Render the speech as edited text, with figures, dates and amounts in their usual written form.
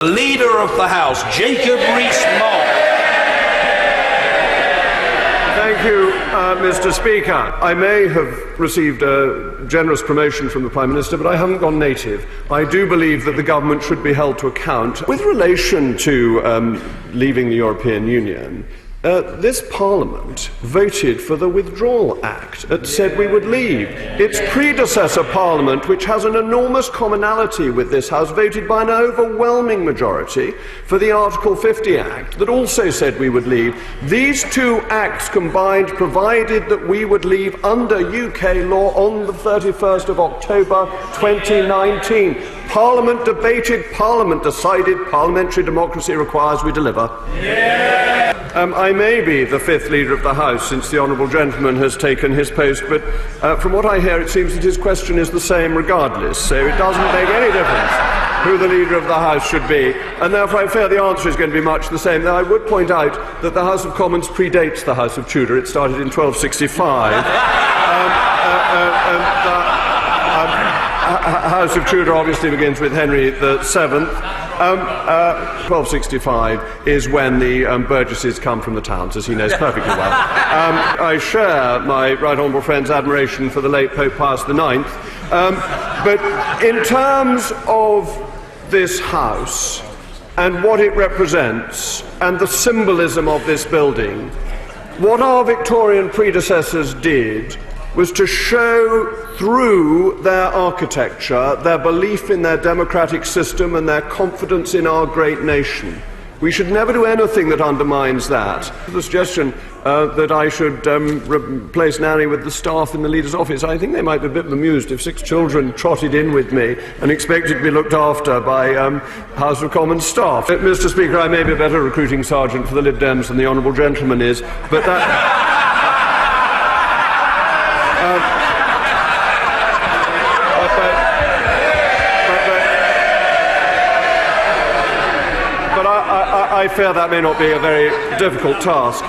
Leader of the House, Jacob Rees-Mogg. Thank you, Mr. Speaker. I may have received a generous promotion from the Prime Minister, but I haven't gone native. I do believe that the government should be held to account. With relation to leaving the European Union, this Parliament voted for the Withdrawal Act that said we would leave. Its predecessor Parliament, which has an enormous commonality with this House, voted by an overwhelming majority for the Article 50 Act that also said we would leave. These two acts combined provided that we would leave under UK law on the 31st of October 2019. Parliament debated, Parliament decided, parliamentary democracy requires we deliver. I may be the fifth Leader of the House since the Honourable Gentleman has taken his post, but from what I hear it seems that his question is the same regardless, so it doesn't make any difference who the Leader of the House should be, and therefore I fear the answer is going to be much the same. Now I would point out that the House of Commons predates the House of Tudor. It started in 1265. House of Tudor obviously begins with Henry VII. 1265 is when the burgesses come from the towns, as he knows perfectly well. I share my right honourable friend's admiration for the late Pope Pius IX, but in terms of this House and what it represents and the symbolism of this building, what our Victorian predecessors did was to show through their architecture their belief in their democratic system and their confidence in our great nation. We should never do anything that undermines that. The suggestion that I should replace Nanny with the staff in the Leader's office, I think they might be a bit amused if 6 children trotted in with me and expected to be looked after by House of Commons staff. Mr. Speaker, I may be a better recruiting sergeant for the Lib Dems than the Honourable Gentleman is, but that... I fear that may not be a very difficult task.